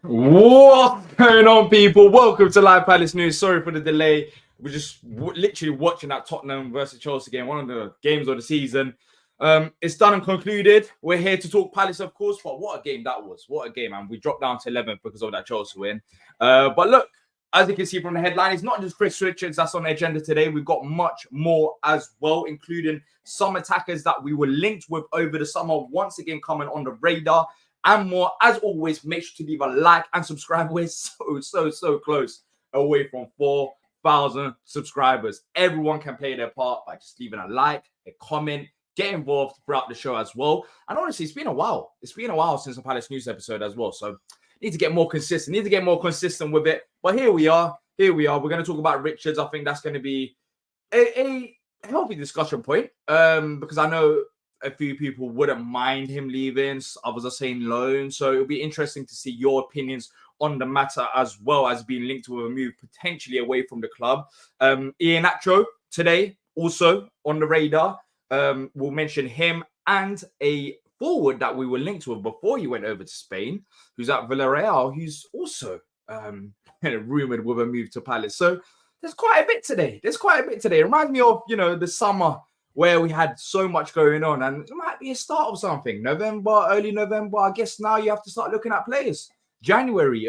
What's going on, people? Welcome to Live Palace News. Sorry for the delay. We're just literally watching that Tottenham versus Chelsea game, one of the games of the season. It's done and concluded. We're here to talk Palace, of course, but what a game that was. What a game, and we dropped down to 11th because of that Chelsea win. But look, as you can see from the headline, it's not just Chris Richards that's on the agenda today. We've got much more as well, including some attackers that we were linked with over the summer, once again coming on the radar. And more. As always, make sure to leave a like and subscribe. We're so close away from 4,000 subscribers. Everyone can play their part by just leaving a like, a comment, get involved throughout the show as well. And honestly, it's been a while. It's been a while since the Palace News episode as well. So need to get more consistent. Need to get more consistent with it. But here we are. We're going to talk about Richards. I think that's going to be a healthy discussion point because I know a few people wouldn't mind him leaving. Others are saying loan. So it'll be interesting to see your opinions on the matter, as well as being linked with a move potentially away from the club. Iheanacho today also on the radar. We'll mention him and a forward that we were linked with before he went over to Spain, who's at Villarreal, who's also rumoured with a move to Palace. So there's quite a bit today. It reminds me of, the summer where we had so much going on, and it might be a start of something. Early November, I guess now you have to start looking at players. January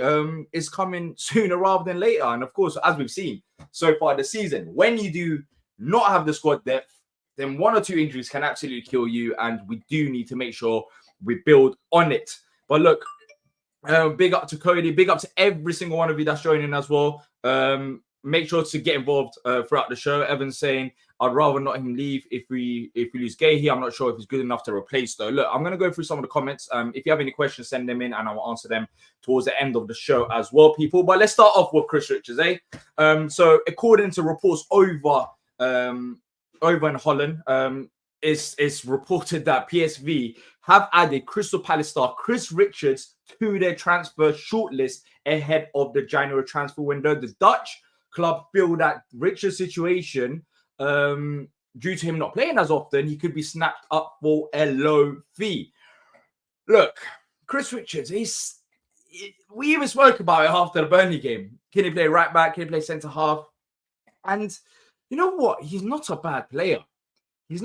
is coming sooner rather than later. And of course, as we've seen so far this season, when you do not have the squad depth, then one or two injuries can absolutely kill you. And we do need to make sure we build on it. But look, big up to Cody, big up to every single one of you that's joining as well. Make sure to get involved throughout the show. Evan's saying, I'd rather not him leave if we lose Gay here. I'm not sure if he's good enough to replace, though. Look, I'm going to go through some of the comments. If you have any questions, send them in, and I will answer them towards the end of the show as well, people. But let's start off with Chris Richards, So according to reports over in Holland, it's reported that PSV have added Crystal Palace star Chris Richards to their transfer shortlist ahead of the January transfer window. The Dutch club feel that Richards' situation, due to him not playing as often, he could be snapped up for a low fee. Look, Chris Richards, we even spoke about it after the Burnley game. Can he play right back? Can he play centre half? And you know what? He's not a bad player. He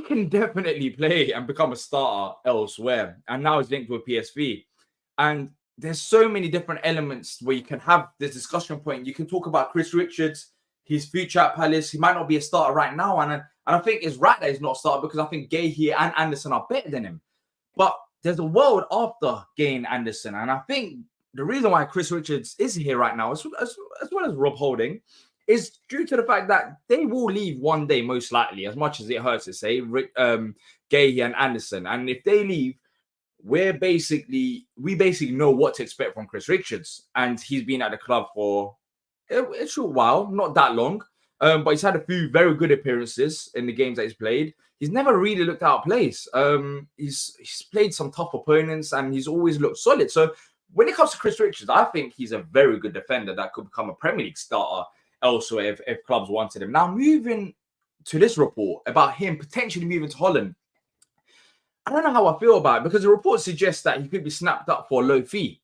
can definitely play and become a starter elsewhere. And now he's linked with PSV. And there's so many different elements where you can have this discussion point. You can talk about Chris Richards, his future at Palace. He might not be a starter right now. And I think it's right that he's not a starter because I think Gay here and Anderson are better than him. But there's a world after Gay and Anderson. And I think the reason why Chris Richards is here right now, as well as Rob Holding, is due to the fact that they will leave one day, most likely, as much as it hurts to say, Gay and Anderson. And if they leave, we basically know what to expect from Chris Richards. And he's been at the club for a short while, not that long. But he's had a few very good appearances in the games that he's played. He's never really looked out of place. He's played some tough opponents and he's always looked solid. So when it comes to Chris Richards, I think he's a very good defender that could become a Premier League starter elsewhere if clubs wanted him. Now, moving to this report about him potentially moving to Holland, I don't know how I feel about it because the report suggests that he could be snapped up for a low fee.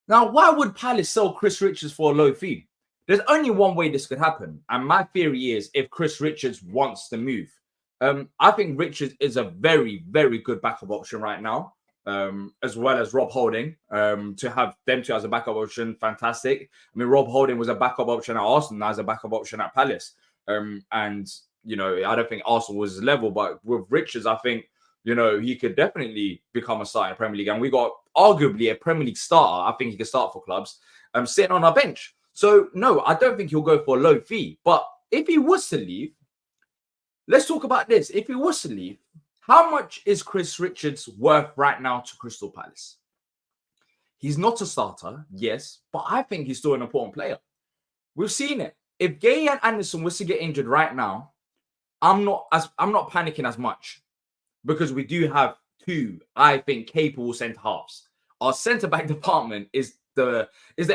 Now, why would Palace sell Chris Richards for a low fee? There's only one way this could happen. And my theory is if Chris Richards wants to move. I think Richards is a very, very good backup option right now, as well as Rob Holding. To have them two as a backup option, fantastic. I mean, Rob Holding was a backup option at Arsenal, now as a backup option at Palace. And, I don't think Arsenal was his level, but with Richards, I think, he could definitely become a starter in the Premier League. And we got arguably a Premier League starter. I think he could start for clubs sitting on our bench. So, no, I don't think he'll go for a low fee. But if he was to leave, let's talk about this. If he was to leave, how much is Chris Richards worth right now to Crystal Palace? He's not a starter, yes, but I think he's still an important player. We've seen it. If Gay and Anderson was to get injured right now, I'm not panicking as much because we do have two, I think, capable centre halves. Our centre back department is the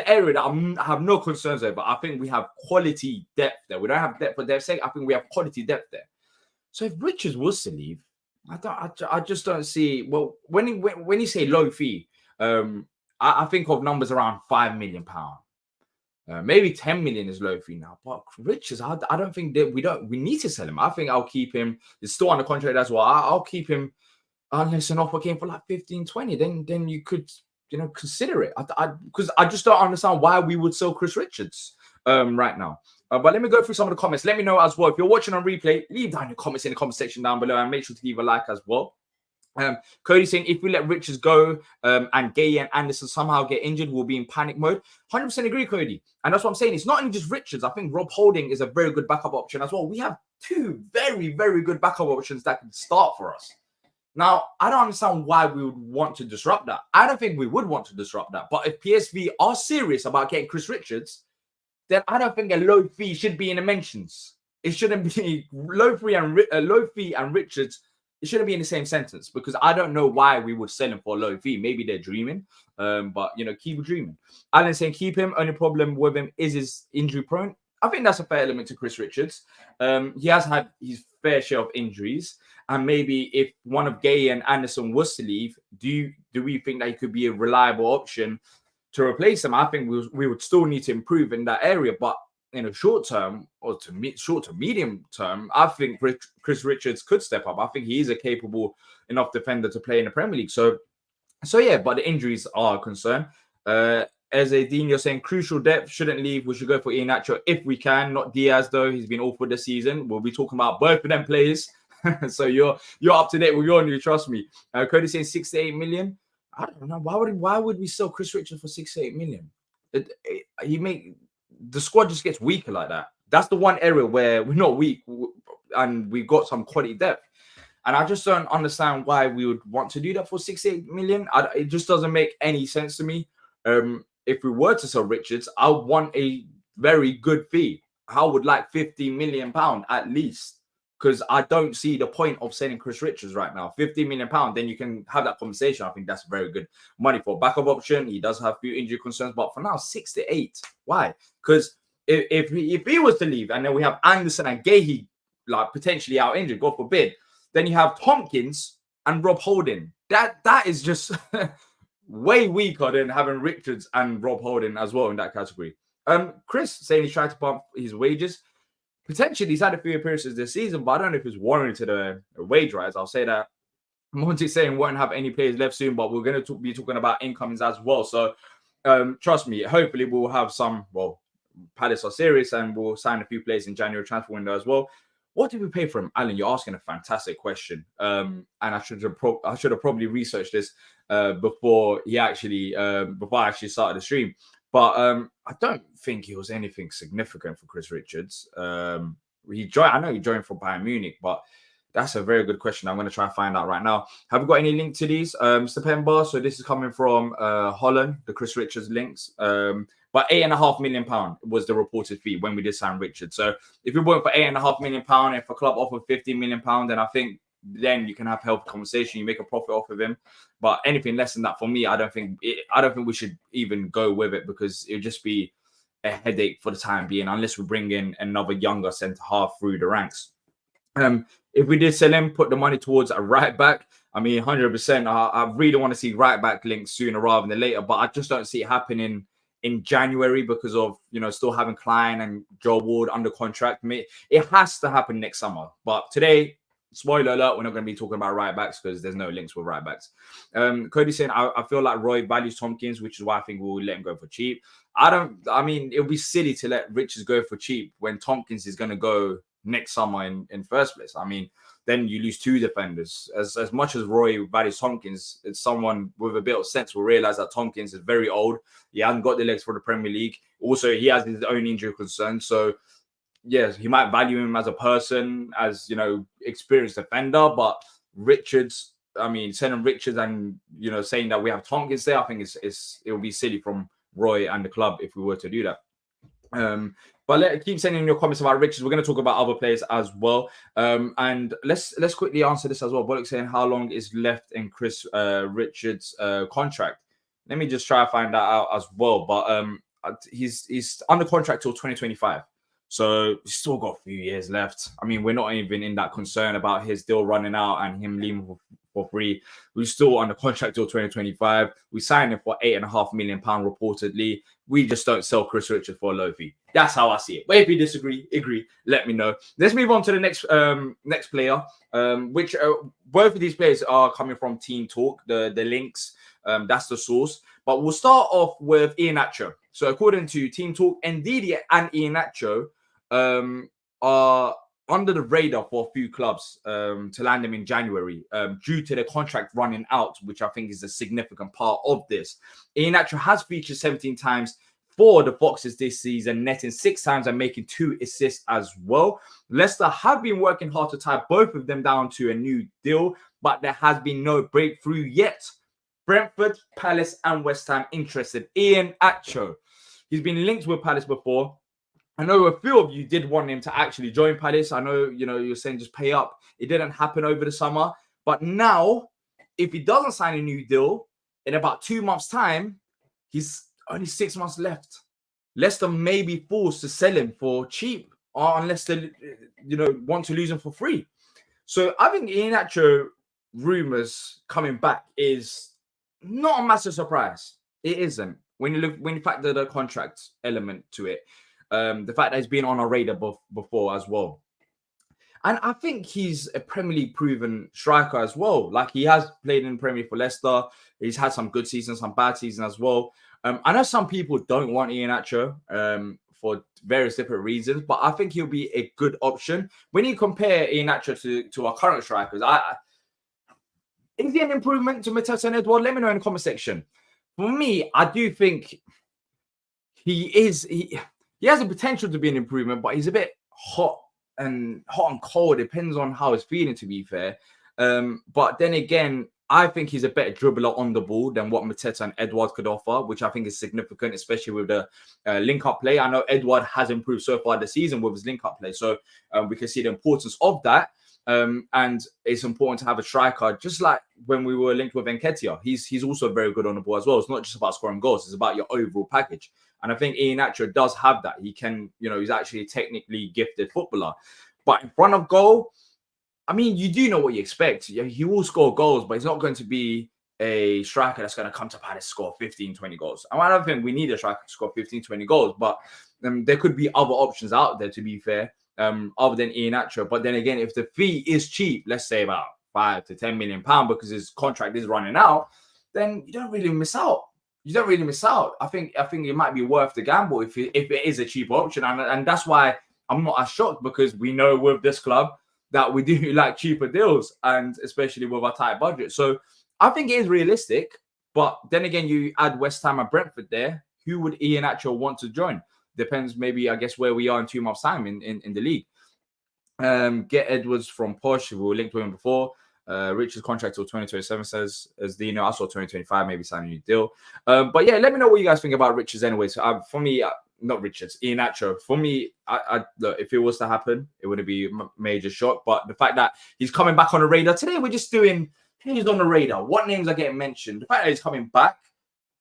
area that I have no concerns over. I think we have quality depth there. We don't have depth for depth's sake. I think we have quality depth there. So if Richards was to leave, I just don't see. Well, when you say low fee, I think of numbers around £5 million. Maybe 10 million is low fee now, but Richards, I don't think that we need to sell him. I think I'll keep him. He's still on the contract as well. I'll keep him unless an offer came for like 15, 20. Then you could consider it. Because I just don't understand why we would sell Chris Richards right now. But let me go through some of the comments. Let me know as well if you're watching on replay. Leave down your comments in the comment section down below and make sure to leave a like as well. Cody saying if we let Richards go and Gay and Anderson somehow get injured, we'll be in panic mode. 100% agree, Cody. And that's what I'm saying. It's not only just Richards. I think Rob Holding is a very good backup option as well. We have two very, very good backup options that can start for us. Now, I don't understand why we would want to disrupt that. I don't think we would want to disrupt that. But if PSV are serious about getting Chris Richards, then I don't think a low fee should be in the mentions. It shouldn't be low fee and Richards. It shouldn't be in the same sentence because I don't know why we would sell him for a low fee. Maybe they're dreaming, but keep dreaming. Alan saying keep him. Only problem with him is his injury prone. I think that's a fair element to Chris Richards. He has had his fair share of injuries, and maybe if one of Gay and Anderson was to leave, do we think that he could be a reliable option to replace him? I think we would still need to improve in that area, but in a short term or short to medium term, I think Chris Richards could step up. I think he is a capable enough defender to play in the Premier League. So yeah, but the injuries are a concern. As a Dean, you're saying crucial depth shouldn't leave. We should go for Iheanacho if we can. Not Diaz though. He's been awful this season. We'll be talking about both of them players. So you're up to date with your news. Trust me. Cody saying 6 to 8 million. I don't know why would we sell Chris Richards for 6 to 8 million? The squad just gets weaker like that. That's the one area where we're not weak and we've got some quality depth. And I just don't understand why we would want to do that for 6 to 8 million. It just doesn't make any sense to me. If we were to sell Richards, I would want a very good fee. I would like £50 million at least. Because I don't see the point of selling Chris Richards right now. £50 million, then you can have that conversation. I think that's very good money for a backup option. He does have a few injury concerns, but for now, 6 to 8. Why? Because if he was to leave and then we have Anderson and Gahey like potentially out injured, God forbid, then you have Tompkins and Rob Holding. That is just way weaker than having Richards and Rob Holding as well in that category. Chris saying he's trying to bump his wages. Potentially, he's had a few appearances this season, but I don't know if it's warranted a wage rise. I'll say that. Monty saying won't have any players left soon, but we're going to be talking about incomings as well. So, trust me, hopefully we'll have some. Well, Palace are serious and we'll sign a few players in January transfer window as well. What did we pay for him, Alan? You're asking a fantastic question, and I should have probably researched this before I actually started the stream. But I don't think he was anything significant for Chris Richards. I know he joined from Bayern Munich, but that's a very good question. I'm going to try and find out right now. Have we got any link to these? September. So this is coming from Holland, the Chris Richards links. But £8.5 million was the reported fee when we did sign Richards. So if you're going for £8.5 million, if a club offered £15 million, then I think then you can have a healthy conversation. You make a profit off of him. But anything less than that, for me, I don't think we should even go with it because it would just be a headache for the time being, unless we bring in another younger centre half through the ranks. If we did sell him, put the money towards a right back. I mean, 100%. I really want to see right back links sooner rather than later, but I just don't see it happening in January because of still having Klein and Joe Ward under contract. It has to happen next summer. But today, spoiler alert, we're not going to be talking about right backs because there's no links with right backs. Cody saying, I feel like Roy values Tompkins, which is why I think we'll let him go for cheap. It'll be silly to let Richards go for cheap when Tompkins is going to go next summer in first place. I mean, then you lose two defenders. As much as Roy values Tompkins, it's someone with a bit of sense will realize that Tompkins is very old. He hasn't got the legs for the Premier League. Also, he has his own injury concerns. So, yes, he might value him as a person, as experienced defender. But Richards, sending Richards and saying that we have Tompkins there, I think it will be silly from Roy and the club if we were to do that. But keep sending in your comments about Richards. We're going to talk about other players as well. And let's quickly answer this as well. Bollock saying how long is left in Chris Richards' contract. Let me just try to find that out as well. But he's under contract till 2025. So he's still got a few years left. I mean, we're not even in that concern about his deal running out and him leaving for free. We're still under contract till 2025. We signed him for £8.5 million reportedly. We just don't sell Chris Richards for a low fee. That's how I see it. But if you disagree, let me know. Let's move on to the next player, which both of these players are coming from Team Talk, the links. That's the source. But we'll start off with Iheanacho. So according to Team Talk, Dee and Iheanacho are under the radar for a few clubs to land them in January due to the contract running out, which I think is a significant part of this. Iheanacho has featured 17 times for the Foxes this season, netting 6 times and making 2 assists as well. Leicester have been working hard to tie both of them down to a new deal, but there has been no breakthrough yet. Brentford, Palace, and West Ham interested. Iheanacho. He's been linked with Palace before. I know a few of you did want him to actually join Palace. I know, you're saying just pay up. It didn't happen over the summer. But now, if he doesn't sign a new deal, in about 2 months' time, he's only 6 months left. Leicester may be forced to sell him for cheap, or unless they, want to lose him for free. So I think Iheanacho rumours coming back is not a massive surprise. It isn't. When you factor the contract element to it. The fact that he's been on our radar before as well. And I think he's a Premier League proven striker as well. Like, he has played in the Premier League for Leicester. He's had some good seasons, some bad seasons as well. I know some people don't want Iheanacho for various different reasons, but I think he'll be a good option. When you compare Iheanacho to our current strikers, is he an improvement to Mateta and Edouard? Let me know in the comment section. For me, I do think he is... He has the potential to be an improvement, but he's a bit hot and cold. Depends on how he's feeling, to be fair. But then again, I think he's a better dribbler on the ball than what Mateta and Edouard could offer, which I think is significant, especially with the link-up play. I know Edouard has improved so far this season with his link-up play, so we can see the importance of that. And it's important to have a striker, just like when we were linked with Nketiah. He's also very good on the ball as well. It's not just about scoring goals; it's about your overall package. And I think Iheanacho does have that. He can, he's actually a technically gifted footballer. But in front of goal, I mean, you do know what you expect. He will score goals, but he's not going to be a striker that's going to come to Palace score 15, 20 goals. I don't think we need a striker to score 15, 20 goals, but there could be other options out there, to be fair, other than Iheanacho. But then again, if the fee is cheap, let's say about £5 to £10 million because his contract is running out, then you don't really miss out. I think it might be worth the gamble if it is a cheap option. And that's why I'm not as shocked, because we know with this club that we do like cheaper deals, and especially with our tight budget. So I think it is realistic. But then again, you add West Ham and Brentford there. Who would Iheanacho want to join? Depends, maybe, I guess, where we are in 2 months' time in the league. Get Edwards from Posh. We were linked with him before. Richard's contract till 2027 says, as Dino. I saw 2025, maybe sign a new deal. But yeah, let me know what you guys think about Richards anyway. So for me, not Richards, Iheanacho. For me, look, if it was to happen, it wouldn't be a major shock. But the fact that he's coming back on the radar today, we're just doing who's on the radar, what names are getting mentioned. The fact that he's coming back,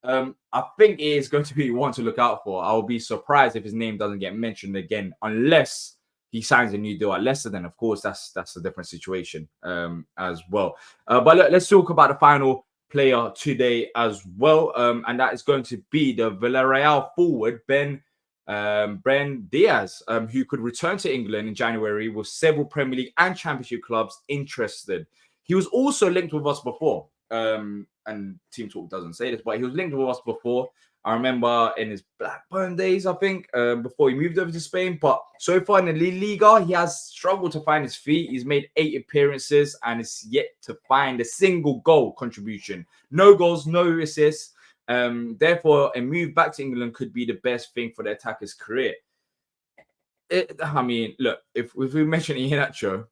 I think it is going to be one to look out for. I will be surprised if his name doesn't get mentioned again, unless he signs a new deal at Leicester. Then, of course, that's a different situation as well. But look, let's talk about the final player today as well, and that is going to be the Villarreal forward Ben Brereton-Diaz, who could return to England in January with several Premier League and Championship clubs interested. He was also linked with us before, and Team Talk doesn't say this, but he was linked with us before. I remember in his Blackburn days, I think, before he moved over to Spain. But so far in the Liga, he has struggled to find his feet. He's made 8 appearances and is yet to find a single goal contribution. No goals, no assists. Therefore, a move back to England could be the best thing for the attacker's career. I mean, look, if we mention Iheanacho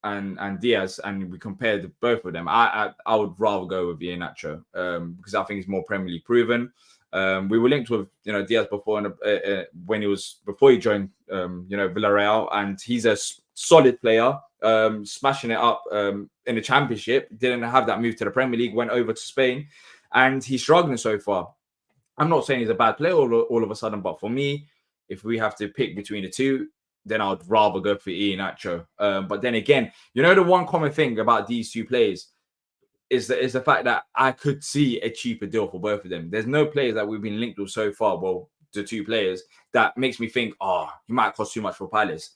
and Diaz, and we compare both of them, I would rather go with Iheanacho because I think he's more Premier League proven. We were linked with Diaz before, when before he joined Villarreal, and he's a solid player, smashing it up in the Championship. Didn't have that move to the Premier League, went over to Spain, and he's struggling so far. I'm not saying he's a bad player all of a sudden, but for me, if we have to pick between the two, then I'd rather go for Iheanacho. But then again, the one common thing about these two players, is the fact that I could see a cheaper deal for both of them. There's no players that we've been linked with so far. Well, the two players that makes me think, oh, he might cost too much for Palace.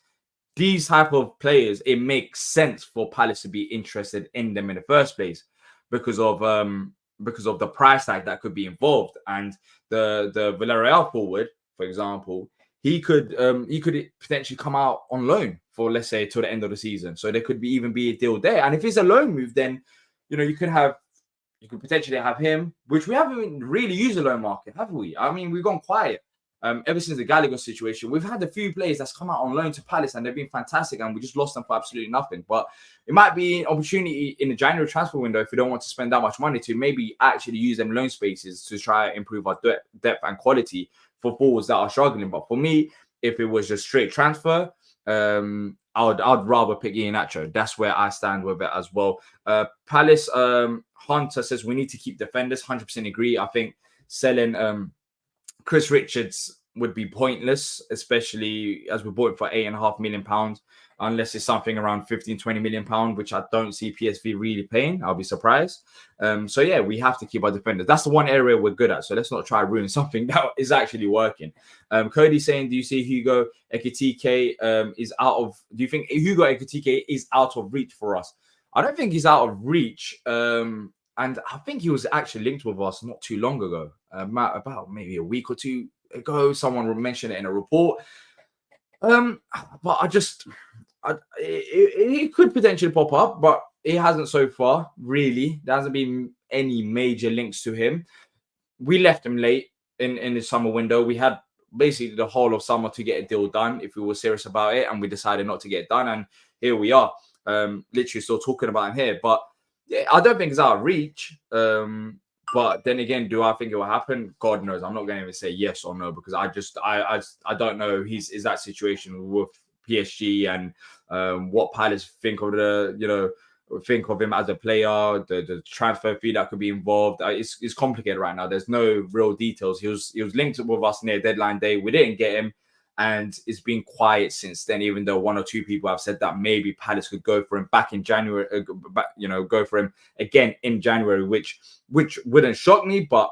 These type of players, it makes sense for Palace to be interested in them in the first place because of the price tag that could be involved. And the Villarreal forward, for example, he could potentially come out on loan for, let's say, till the end of the season. So there could even be a deal there. And if it's a loan move, then you could potentially have him, which we haven't really used the loan market, have we? I mean, we've gone quiet. Ever since the Gallagher situation, we've had a few players that's come out on loan to Palace and they've been fantastic, and we just lost them for absolutely nothing. But it might be an opportunity in the January transfer window, if we don't want to spend that much money, to maybe actually use them loan spaces to try and improve our depth and quality for forwards that are struggling. But for me, if it was just straight transfer, I'd rather pick Iheanacho. That's where I stand with it as well. Palace Hunter says we need to keep defenders. 100% agree. I think selling Chris Richards would be pointless, especially as we bought it for £8.5 million, unless it's something around £15-20 million, which I don't see PSV really paying. I'll be surprised. So yeah, we have to keep our defenders. That's the one area we're good at. So let's not try to ruin something that is actually working. Cody's saying, do you see Hugo Ekitike is out of? Do you think Hugo Ekitike is out of reach for us? I don't think he's out of reach. And I think he was actually linked with us not too long ago, about maybe a week or two ago. Someone mentioned it in a report. But it could potentially pop up, but it hasn't so far, really. There hasn't been any major links to him. We left him late in the summer window. We had basically the whole of summer to get a deal done if we were serious about it, and we decided not to get it done. And here we are, literally still talking about him here. But yeah, I don't think it's out of reach. But then again, do I think it will happen? God knows. I'm not going to even say yes or no, because I don't know his exact situation with PSG and what Palace think of think of him as a player, the transfer fee that could be involved. It's complicated right now. There's no real details. He was linked with us near deadline day. We didn't get him, and it's been quiet since then. Even though one or two people have said that maybe Palace could go for him back in January, go for him again in January, which wouldn't shock me, but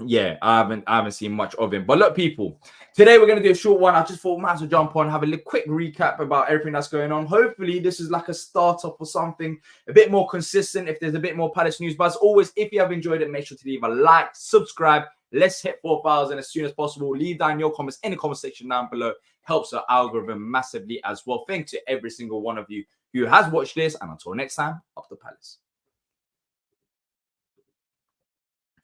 yeah, I haven't seen much of him. But look, people, today we're going to do a short one. I just thought we might as well jump on, have a quick recap about everything that's going on. Hopefully, this is like a startup or something a bit more consistent. If there's a bit more Palace news, but as always, if you have enjoyed it, make sure to leave a like, subscribe. Let's hit 4,000 as soon as possible. Leave down your comments in the comment section down below. Helps our algorithm massively as well. Thank you to every single one of you who has watched this. And until next time, up the Palace.